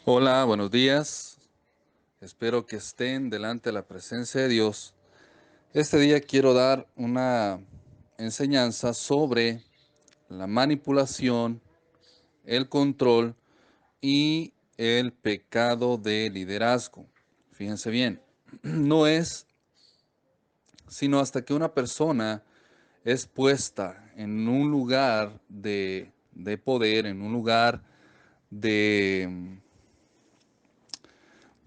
Hola, buenos días. Espero que estén delante de la presencia de Dios. Este día quiero dar una enseñanza sobre la manipulación, el control y el pecado de liderazgo. Fíjense bien, no es sino hasta que una persona es puesta en un lugar de poder, en un lugar de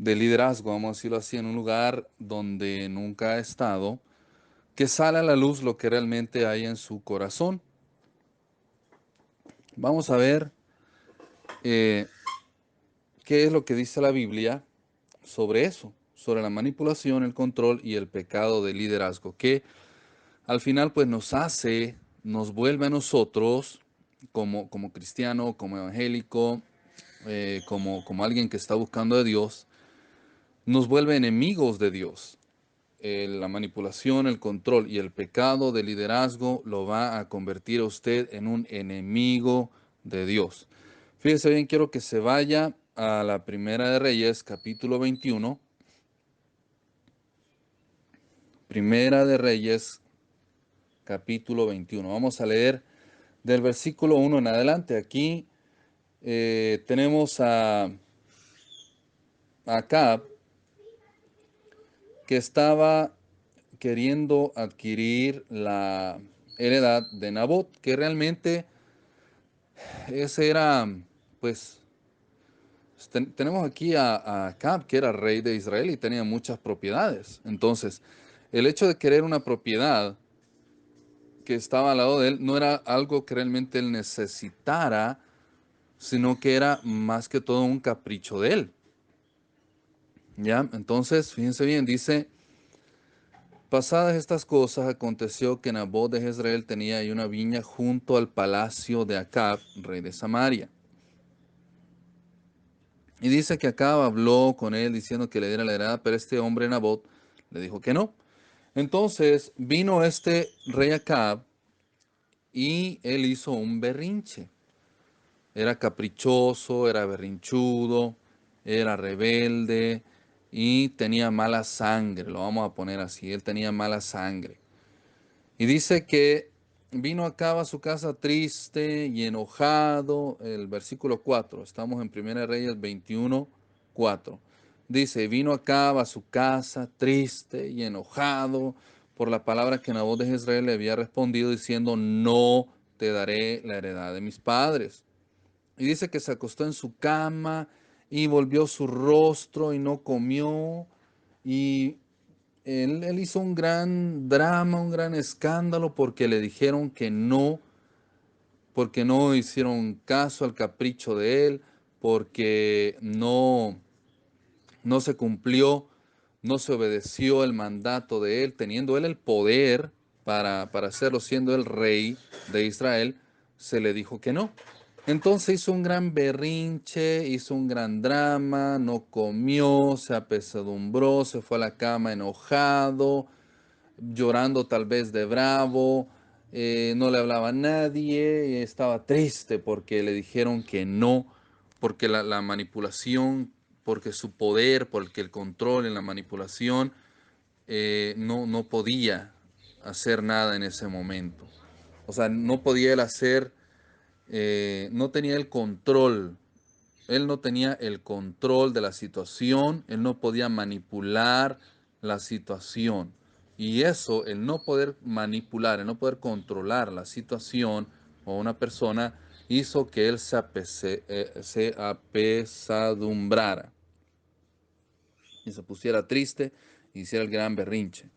de liderazgo, vamos a decirlo así, en un lugar donde nunca ha estado, que sale a la luz lo que realmente hay en su corazón. Vamos a ver eh, qué es lo que dice la Biblia sobre eso, sobre la manipulación, el control y el pecado de liderazgo, que al final pues nos vuelve a nosotros como cristiano, como evangélico, como alguien que está buscando a Dios, nos vuelve enemigos de Dios. La manipulación, el control y el pecado de liderazgo lo va a convertir a usted en un enemigo de Dios. Fíjese bien, quiero que se vaya a la Primera de Reyes, capítulo 21. Primera de Reyes, capítulo 21. Vamos a leer del versículo 1 en adelante. Aquí tenemos a Acab, que estaba queriendo adquirir la heredad de Nabot, que realmente ese era, pues, tenemos aquí a Acab, que era rey de Israel y tenía muchas propiedades. Entonces, el hecho de querer una propiedad que estaba al lado de él no era algo que realmente él necesitara, sino que era más que todo un capricho de él. ¿Ya? Entonces, fíjense bien, dice, pasadas estas cosas, aconteció que Nabot de Jezreel tenía ahí una viña junto al palacio de Acab, rey de Samaria. Y dice que Acab habló con él diciendo que le diera la heredad, pero este hombre Nabot le dijo que no. Entonces vino este rey Acab y él hizo un berrinche. Era caprichoso, era berrinchudo, era rebelde y tenía mala sangre, lo vamos a poner así, él tenía mala sangre. Y dice que vino Acab a su casa triste y enojado. El versículo 4, estamos en 1 Reyes 21, 4. Dice, vino Acab a su casa triste y enojado por la palabra que Nabot de Jezreel le había respondido diciendo, no te daré la heredad de mis padres. Y dice que se acostó en su cama y volvió su rostro y no comió. Y él hizo un gran drama, un gran escándalo porque le dijeron que no, porque no hicieron caso al capricho de él, porque no se cumplió, no se obedeció el mandato de él, teniendo él el poder para hacerlo, siendo el rey de Israel, se le dijo que no. Entonces hizo un gran berrinche, hizo un gran drama, no comió, se apesadumbró, se fue a la cama enojado, llorando tal vez de bravo, no le hablaba a nadie, estaba triste porque le dijeron que no, porque la manipulación, porque su poder, porque el control en la manipulación, no podía hacer nada en ese momento. O sea, no podía él hacer, no tenía el control. Él no tenía el control de la situación, él no podía manipular la situación. Y eso, el no poder manipular, el no poder controlar la situación o una persona, hizo que él se apesadumbrara y se pusiera triste y hiciera el gran berrinche.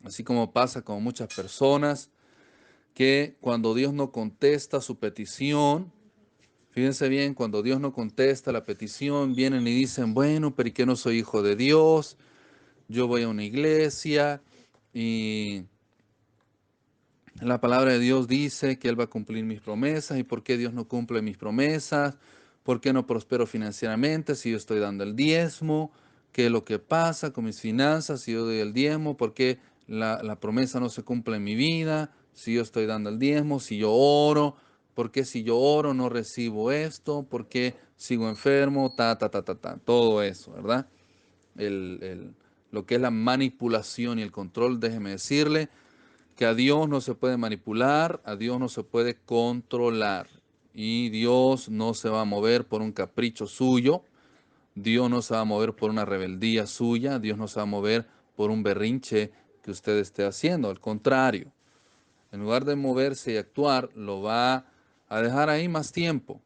Así como pasa con muchas personas que cuando Dios no contesta su petición, fíjense bien, cuando Dios no contesta la petición, vienen y dicen, bueno, pero ¿y qué no soy hijo de Dios? Yo voy a una iglesia y la palabra de Dios dice que Él va a cumplir mis promesas. ¿Y por qué Dios no cumple mis promesas? ¿Por qué no prospero financieramente si yo estoy dando el diezmo? ¿Qué es lo que pasa con mis finanzas si yo doy el diezmo? ¿Por qué la promesa no se cumple en mi vida si yo estoy dando el diezmo? Si yo oro, ¿Por qué si yo oro no recibo esto? ¿Por qué sigo enfermo? Todo eso, ¿verdad? Lo que es la manipulación y el control, déjeme decirle que a Dios no se puede manipular, a Dios no se puede controlar. Y Dios no se va a mover por un capricho suyo, Dios no se va a mover por una rebeldía suya, Dios no se va a mover por un berrinche que usted esté haciendo. Al contrario, en lugar de moverse y actuar, lo va a dejar ahí más tiempo.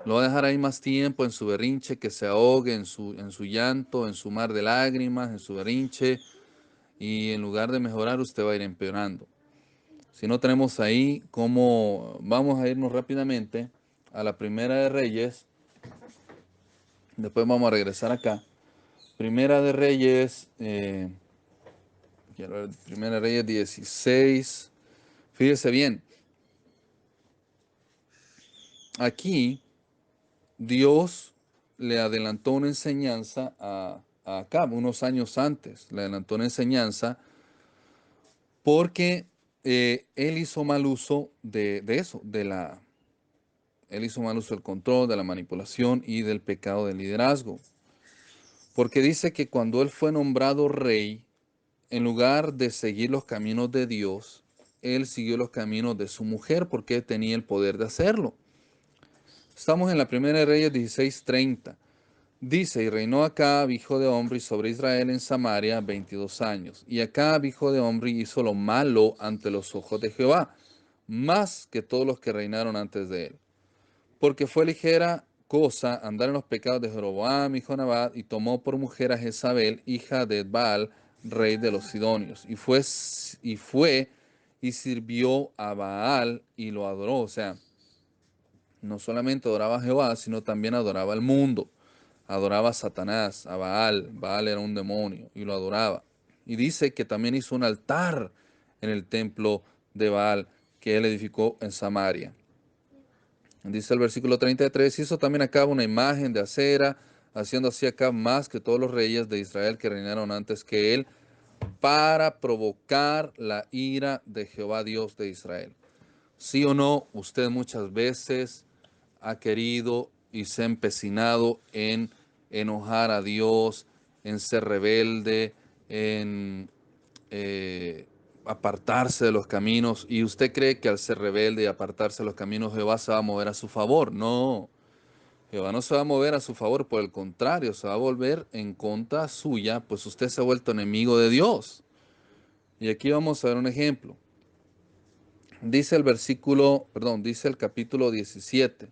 Lo va a dejar ahí más tiempo en su berrinche, que se ahogue en su llanto, en su mar de lágrimas, en su berrinche. Y en lugar de mejorar, usted va a ir empeorando. Si no tenemos ahí, ¿cómo? Vamos a irnos rápidamente a la Primera de Reyes. Después vamos a regresar acá. Primera de Reyes, quiero ver, Primera de Reyes 16. Fíjese bien, aquí Dios le adelantó una enseñanza a Acab unos años antes. Le adelantó una enseñanza porque él hizo mal uso de eso, él hizo mal uso del control, de la manipulación y del pecado del liderazgo. Porque dice que cuando él fue nombrado rey, en lugar de seguir los caminos de Dios, él siguió los caminos de su mujer porque tenía el poder de hacerlo. Estamos en la Primera de Reyes 16:30. Dice, y reinó Acab, hijo de Omri, sobre Israel en Samaria 22 años. Y Acab, hijo de Omri, hizo lo malo ante los ojos de Jehová, más que todos los que reinaron antes de él. Porque fue ligera cosa andar en los pecados de Jeroboam, hijo de Nabat, y tomó por mujer a Jezabel, hija de Baal, rey de los Sidonios. Y sirvió a Baal y lo adoró. O sea, no solamente adoraba a Jehová, sino también adoraba al mundo. Adoraba a Satanás, a Baal. Baal era un demonio y lo adoraba. Y dice que también hizo un altar en el templo de Baal que él edificó en Samaria. Dice el versículo 33, hizo también Acab una imagen de acera, haciendo así Acab más que todos los reyes de Israel que reinaron antes que él, para provocar la ira de Jehová Dios de Israel. Sí o no, usted muchas veces ha querido y se ha empecinado en enojar a Dios, en ser rebelde, en apartarse de los caminos. Y usted cree que al ser rebelde y apartarse de los caminos, Jehová se va a mover a su favor. No, Jehová no se va a mover a su favor, por el contrario, se va a volver en contra suya, pues usted se ha vuelto enemigo de Dios. Y aquí vamos a ver un ejemplo. Dice el versículo, perdón, dice el capítulo 17.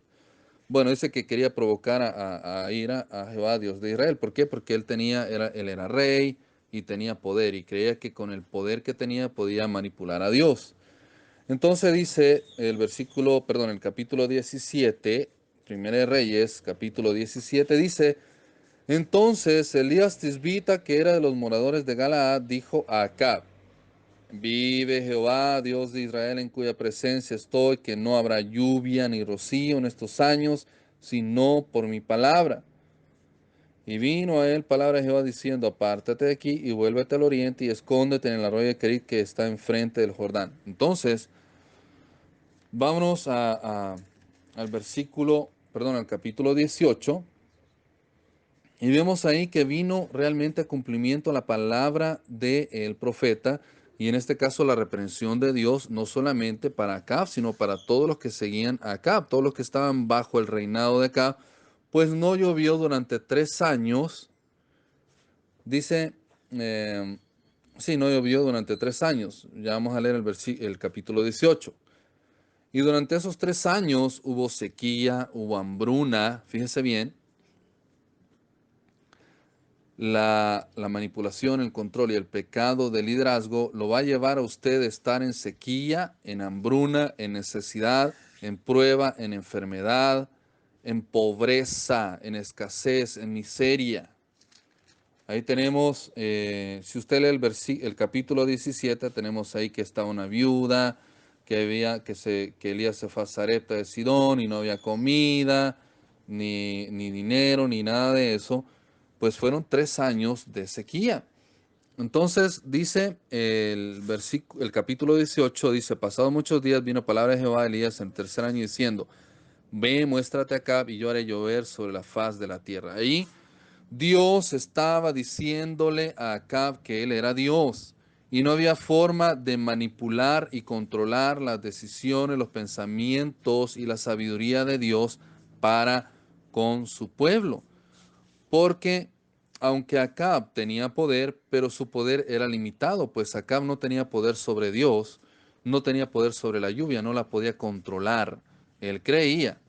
Bueno, dice que quería provocar a ira a Jehová, Dios de Israel. ¿Por qué? Porque él era rey y tenía poder y creía que con el poder que tenía podía manipular a Dios. Entonces dice el capítulo 17, Primera de Reyes, capítulo 17, dice, entonces Elías Tisbita, que era de los moradores de Galaad, dijo a Acab, vive Jehová, Dios de Israel, en cuya presencia estoy, que no habrá lluvia ni rocío en estos años, sino por mi palabra. Y vino a él palabra de Jehová diciendo, apártate de aquí y vuélvete al oriente y escóndete en el arroyo de Kerit que está enfrente del Jordán. Entonces, vámonos al capítulo 18, y vemos ahí que vino realmente a cumplimiento la palabra del profeta, y en este caso la reprensión de Dios, no solamente para Acab, sino para todos los que seguían a Acab, todos los que estaban bajo el reinado de Acab, pues no llovió durante 3 años, dice, sí, no llovió durante 3 años, ya vamos a leer el capítulo 18. Y durante esos 3 años hubo sequía, hubo hambruna, fíjese bien, la manipulación, el control y el pecado del liderazgo lo va a llevar a usted a estar en sequía, en hambruna, en necesidad, en prueba, en enfermedad, en pobreza, en escasez, en miseria. Ahí tenemos, si usted lee el capítulo 17, tenemos ahí que está una viuda, que Elías se fue a Sarepta de Sidón y no había comida, ni dinero, ni nada de eso. Pues fueron 3 años de sequía. Entonces dice el capítulo 18, dice, pasados muchos días vino palabra de Jehová a Elías en el tercer año diciendo, ve, muéstrate acá y yo haré llover sobre la faz de la tierra. Ahí Dios estaba diciéndole a Acab que él era Dios y no había forma de manipular y controlar las decisiones, los pensamientos y la sabiduría de Dios para con su pueblo. Porque aunque Acab tenía poder, pero su poder era limitado, pues Acab no tenía poder sobre Dios, no tenía poder sobre la lluvia, no la podía controlar. Él creía,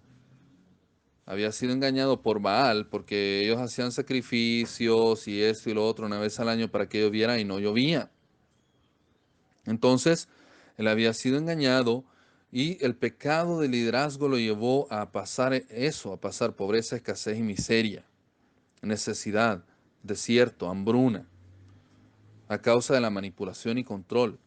había sido engañado por Baal, porque ellos hacían sacrificios y esto y lo otro una vez al año para que lloviera y no llovía. Entonces, él había sido engañado y el pecado de liderazgo lo llevó a pasar eso, a pasar pobreza, escasez y miseria, necesidad, desierto, hambruna, a causa de la manipulación y control.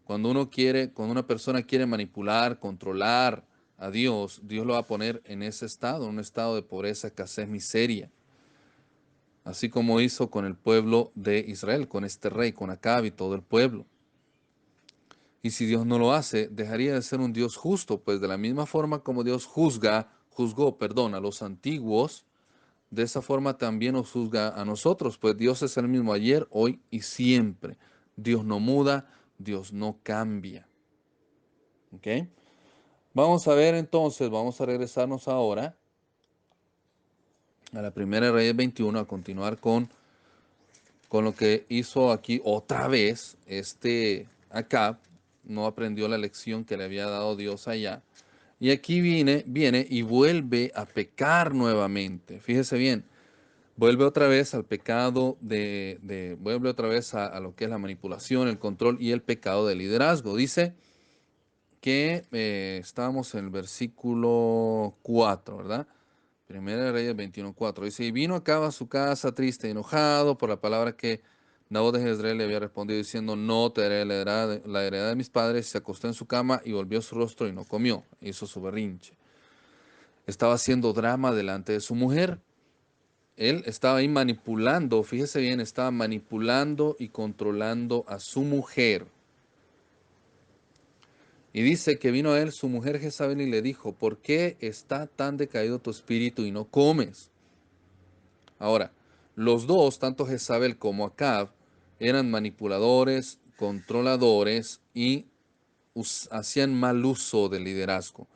Cuando una persona quiere manipular, controlar a Dios, Dios lo va a poner en ese estado, un estado de pobreza, escasez, miseria. Así como hizo con el pueblo de Israel, con este rey, con Acab y todo el pueblo. Y si Dios no lo hace, dejaría de ser un Dios justo, pues de la misma forma como Dios juzgó, a los antiguos, de esa forma también nos juzga a nosotros, pues Dios es el mismo ayer, hoy y siempre. Dios no muda, Dios no cambia. ¿Ok? Vamos a ver entonces, vamos a regresarnos ahora a la primera Reyes 21, a continuar con lo que hizo aquí otra vez este Acab. No aprendió la lección que le había dado Dios allá. Y aquí viene y vuelve a pecar nuevamente. Fíjese bien, vuelve otra vez al pecado vuelve otra vez a lo que es la manipulación, el control y el pecado de liderazgo. Dice que estábamos en el versículo 4, ¿verdad? Primera de Reyes 21:4. Dice, y vino Acab a su casa triste y enojado por la palabra que Nabot de Jezreel le había respondido diciendo, no te daré la heredad de mis padres. Se acostó en su cama y volvió su rostro y no comió. Hizo su berrinche. Estaba haciendo drama delante de su mujer. Él estaba ahí manipulando, fíjese bien, estaba manipulando y controlando a su mujer. Y dice que vino a él su mujer Jezabel y le dijo, ¿por qué está tan decaído tu espíritu y no comes? Ahora, los dos, tanto Jezabel como Acab, eran manipuladores, controladores y hacían mal uso del liderazgo.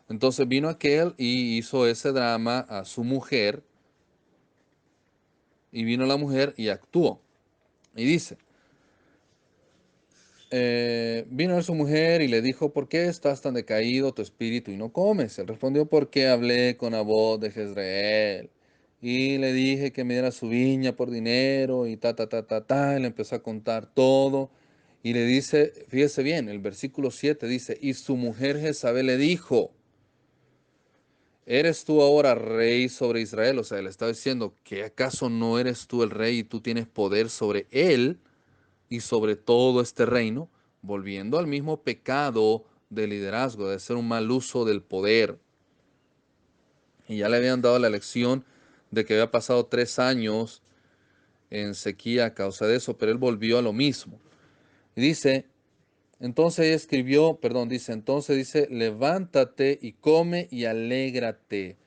Entonces vino aquel y hizo ese drama a su mujer, y vino la mujer y actuó. Y dice, vino a su mujer y le dijo, ¿por qué estás tan decaído tu espíritu y no comes? Él respondió, porque hablé con Nabot de Jezreel y le dije que me diera su viña por dinero y ta, ta, ta, ta, ta. Él empezó a contar todo y le dice, fíjese bien, el versículo 7 dice, y su mujer Jezabel le dijo, ¿eres tú ahora rey sobre Israel? O sea, le estaba diciendo, ¿que acaso no eres tú el rey y tú tienes poder sobre él y sobre todo este reino? Volviendo al mismo pecado de liderazgo, de hacer un mal uso del poder. Y ya le habían dado la lección de que había pasado 3 años en sequía a causa de eso, pero él volvió a lo mismo. Y dice, entonces ella escribió, perdón, dice, levántate y come y alégrate.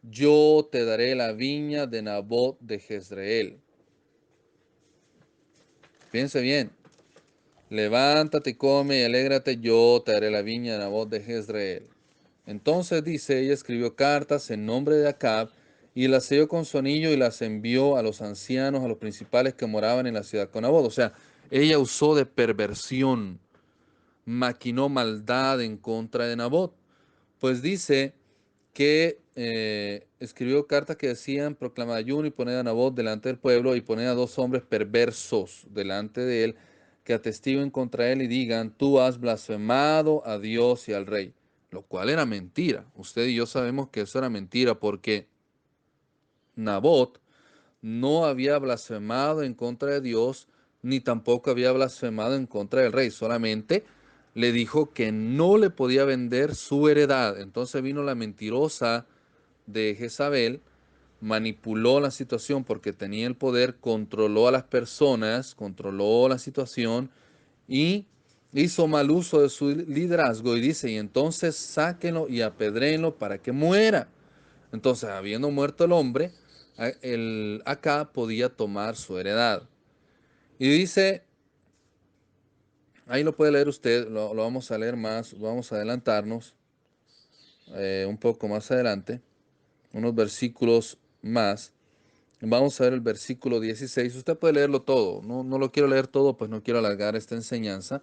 Yo te daré la viña de Nabot de Jezreel. Piense bien. Levántate y come y alégrate, yo te daré la viña de Nabot de Jezreel. Entonces dice, ella escribió cartas en nombre de Acab y las selló con su anillo y las envió a los ancianos, a los principales que moraban en la ciudad con Nabot. O sea, ella usó de perversión, maquinó maldad en contra de Nabot. Pues dice que escribió cartas que decían, proclamad ayuno y poned a Nabot delante del pueblo y poned a 2 hombres perversos delante de él que atestiguen contra él y digan, tú has blasfemado a Dios y al rey, lo cual era mentira. Usted y yo sabemos que eso era mentira porque Nabot no había blasfemado en contra de Dios, ni tampoco había blasfemado en contra del rey, solamente le dijo que no le podía vender su heredad. Entonces vino la mentirosa de Jezabel, manipuló la situación porque tenía el poder, controló a las personas, controló la situación y hizo mal uso de su liderazgo y dice, y entonces sáquenlo y apedréenlo para que muera. Entonces, habiendo muerto el hombre, el Acab podía tomar su heredad. Y dice, ahí lo puede leer usted, lo vamos a leer más, vamos a adelantarnos un poco más adelante, unos versículos más. Vamos a ver el versículo 16. Usted puede leerlo todo. No lo quiero leer todo, pues no quiero alargar esta enseñanza,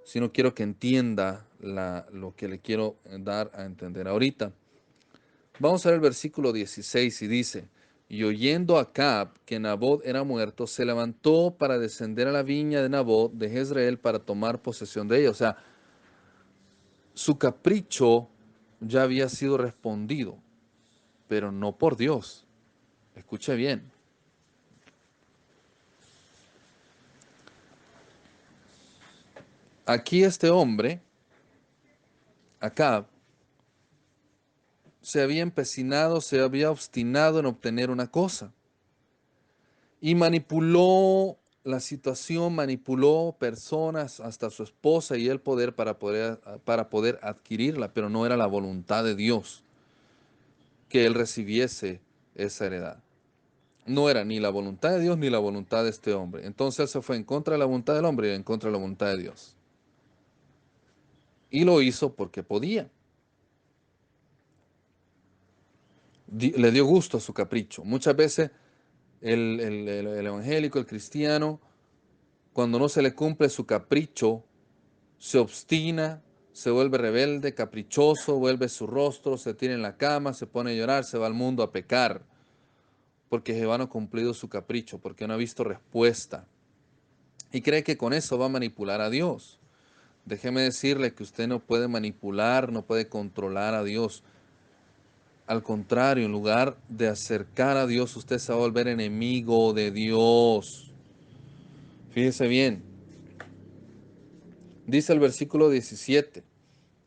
sino quiero que entienda lo que le quiero dar a entender ahorita. Vamos a ver el versículo 16 y dice, y oyendo Acab que Nabot era muerto, se levantó para descender a la viña de Nabot de Jezreel para tomar posesión de ella. O sea, su capricho ya había sido respondido, pero no por Dios. Escuche bien. Aquí este hombre, Acab, se había empecinado, se había obstinado en obtener una cosa y manipuló la situación, manipuló personas, hasta su esposa y el poder para poder adquirirla, pero no era la voluntad de Dios que él recibiese esa heredad. No era ni la voluntad de Dios ni la voluntad de este hombre. Entonces él se fue en contra de la voluntad del hombre y en contra de la voluntad de Dios. Y lo hizo porque podía. Le dio gusto a su capricho. Muchas veces el evangélico, el cristiano, cuando no se le cumple su capricho, se obstina, se vuelve rebelde, caprichoso, vuelve su rostro, se tira en la cama, se pone a llorar, se va al mundo a pecar, porque Jehová no ha cumplido su capricho, porque no ha visto respuesta. Y cree que con eso va a manipular a Dios. Déjeme decirle que usted no puede manipular, no puede controlar a Dios. Al contrario, en lugar de acercar a Dios, usted se va a volver enemigo de Dios. Fíjese bien, dice el versículo 17.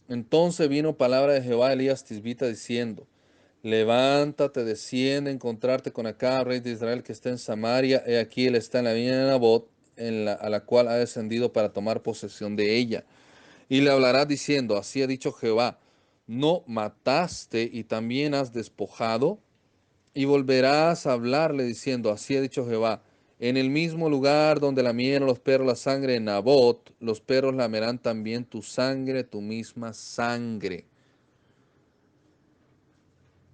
Entonces vino palabra de Jehová a Elías Tisbita diciendo, levántate, desciende a encontrarte con Acab, rey de Israel, que está en Samaria. He aquí, él está en la viña de Nabot, a la cual ha descendido para tomar posesión de ella. Y le hablarás diciendo, así ha dicho Jehová, no mataste y también has despojado. Y volverás a hablarle diciendo, así ha dicho Jehová, en el mismo lugar donde lamieron los perros la sangre de Nabot, los perros lamerán también tu sangre, tu misma sangre.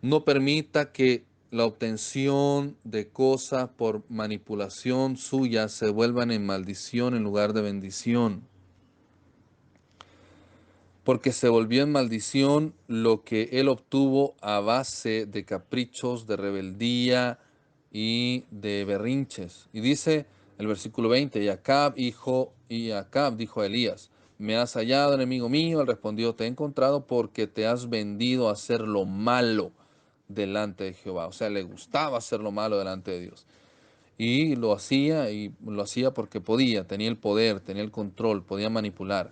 No permita que la obtención de cosas por manipulación suya se vuelvan en maldición en lugar de bendición. Porque se volvió en maldición lo que él obtuvo a base de caprichos, de rebeldía y de berrinches. Y dice el versículo 20, y Acab dijo a Elías, me has hallado, enemigo mío. Él respondió, te he encontrado porque te has vendido a hacer lo malo delante de Jehová. O sea, le gustaba hacer lo malo delante de Dios. Y lo hacía porque podía, tenía el poder, tenía el control, podía manipular.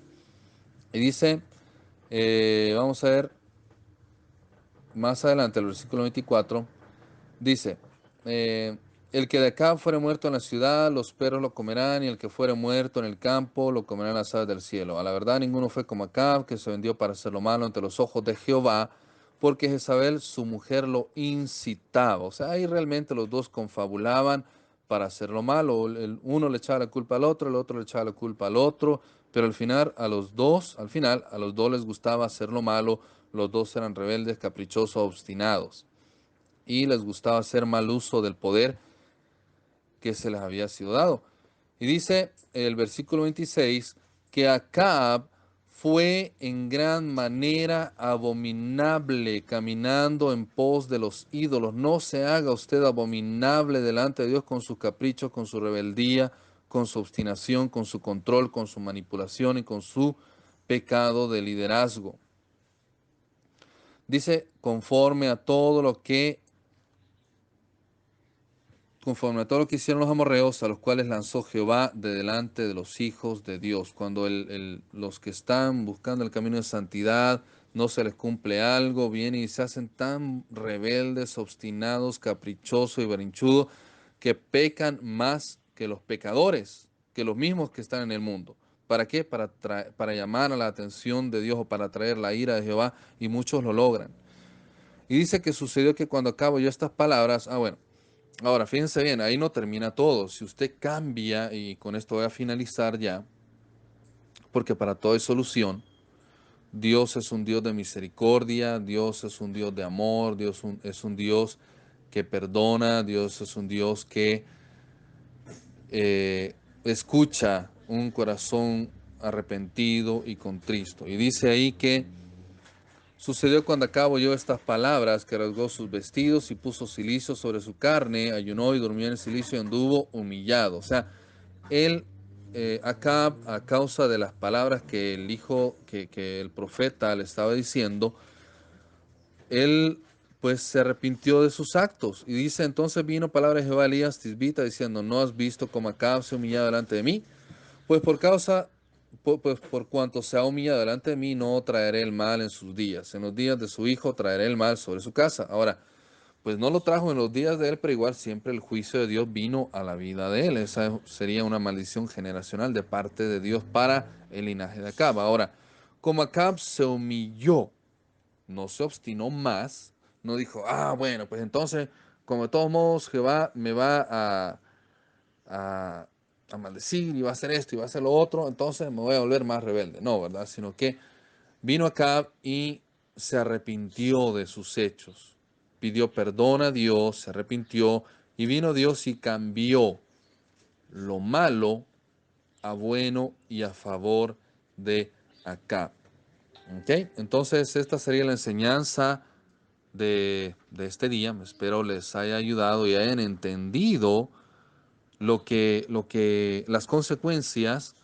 Y dice, vamos a ver más adelante, el versículo 24, dice, el que de acá fuere muerto en la ciudad, los perros lo comerán, y el que fuere muerto en el campo, lo comerán las aves del cielo. A la verdad, ninguno fue como Acab, que se vendió para hacer lo malo ante los ojos de Jehová, porque Jezabel, su mujer, lo incitaba. O sea, ahí realmente los dos confabulaban para hacer lo malo. Uno le echaba la culpa al otro, el otro le echaba la culpa al otro, pero al final, a los dos les gustaba hacer lo malo, los dos eran rebeldes, caprichosos, obstinados, y les gustaba hacer mal uso del poder que se les había sido dado. Y dice el versículo 26 que Acab fue en gran manera abominable, caminando en pos de los ídolos. No se haga usted abominable delante de Dios con sus caprichos, con su rebeldía, con su obstinación, con su control, con su manipulación y con su pecado de liderazgo. Dice, conforme a todo lo que hicieron los amorreos, a los cuales lanzó Jehová de delante de los hijos de Dios. Cuando los que están buscando el camino de santidad no se les cumple algo, vienen y se hacen tan rebeldes, obstinados, caprichosos y berrinchudos, que pecan más que los pecadores, que los mismos que están en el mundo. ¿Para qué? Para llamar a la atención de Dios o para traer la ira de Jehová, y muchos lo logran. Y dice que sucedió que cuando acabo yo estas palabras, bueno, ahora fíjense bien, ahí no termina todo. Si usted cambia, y con esto voy a finalizar ya, porque para todo hay solución. Dios es un Dios de misericordia, Dios es un Dios de amor, es un Dios que perdona, Dios es un Dios que escucha un corazón arrepentido y contristo. Y dice ahí que sucedió cuando acabo yo estas palabras, que rasgó sus vestidos y puso cilicio sobre su carne, ayunó y durmió en el cilicio y anduvo humillado. O sea, él, Acab, a causa de las palabras que el hijo, que el profeta le estaba diciendo, él pues se arrepintió de sus actos. Y dice, entonces vino palabra de Jehová a Elías Tisbita diciendo, ¿no has visto cómo Acab se ha humillado delante de mí? Pues por cuanto se ha humillado delante de mí, no traeré el mal en sus días. En los días de su hijo traeré el mal sobre su casa. Ahora, pues no lo trajo en los días de él, pero igual siempre el juicio de Dios vino a la vida de él. Esa sería una maldición generacional de parte de Dios para el linaje de Acab. Ahora, como Acab se humilló, no se obstinó más, no dijo, bueno, pues entonces, como de todos modos Jehová me va a, a maldecir y va a hacer esto y va a hacer lo otro, entonces me voy a volver más rebelde. No, ¿verdad? Sino que vino acá y se arrepintió de sus hechos, pidió perdón a Dios, se arrepintió, y vino Dios y cambió lo malo a bueno y a favor de Acab. ¿Ok? Entonces esta sería la enseñanza de este día. Espero les haya ayudado y hayan entendido las consecuencias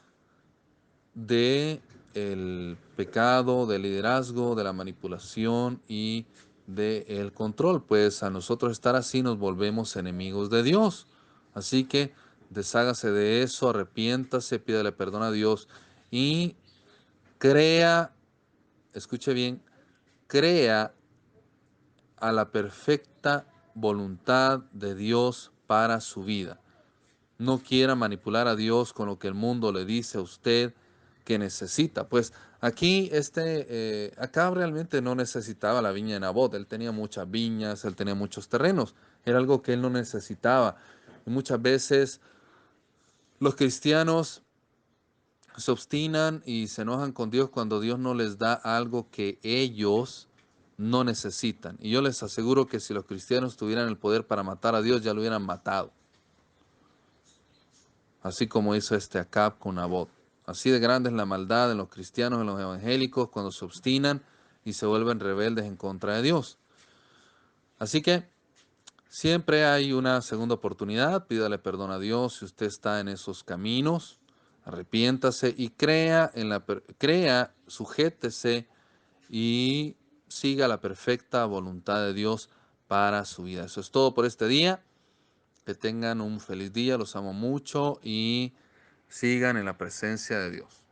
de el pecado, del liderazgo, de la manipulación y del control. Pues a nosotros estar así nos volvemos enemigos de Dios. Así que deshágase de eso, arrepiéntase, pídale perdón a Dios y crea, escuche bien, crea a la perfecta voluntad de Dios para su vida. No quiera manipular a Dios con lo que el mundo le dice a usted que necesita. Pues aquí, acá realmente no necesitaba la viña de Nabot. Él tenía muchas viñas, él tenía muchos terrenos. Era algo que él no necesitaba. Y muchas veces los cristianos se obstinan y se enojan con Dios cuando Dios no les da algo que ellos no necesitan. Y yo les aseguro que si los cristianos tuvieran el poder para matar a Dios, ya lo hubieran matado. Así como hizo Acab con Nabot. Así de grande es la maldad en los cristianos, en los evangélicos, cuando se obstinan y se vuelven rebeldes en contra de Dios. Así que siempre hay una segunda oportunidad. Pídale perdón a Dios si usted está en esos caminos. Arrepiéntase y sujétese y siga la perfecta voluntad de Dios para su vida. Eso es todo por este día. Que tengan un feliz día, los amo mucho y sigan en la presencia de Dios.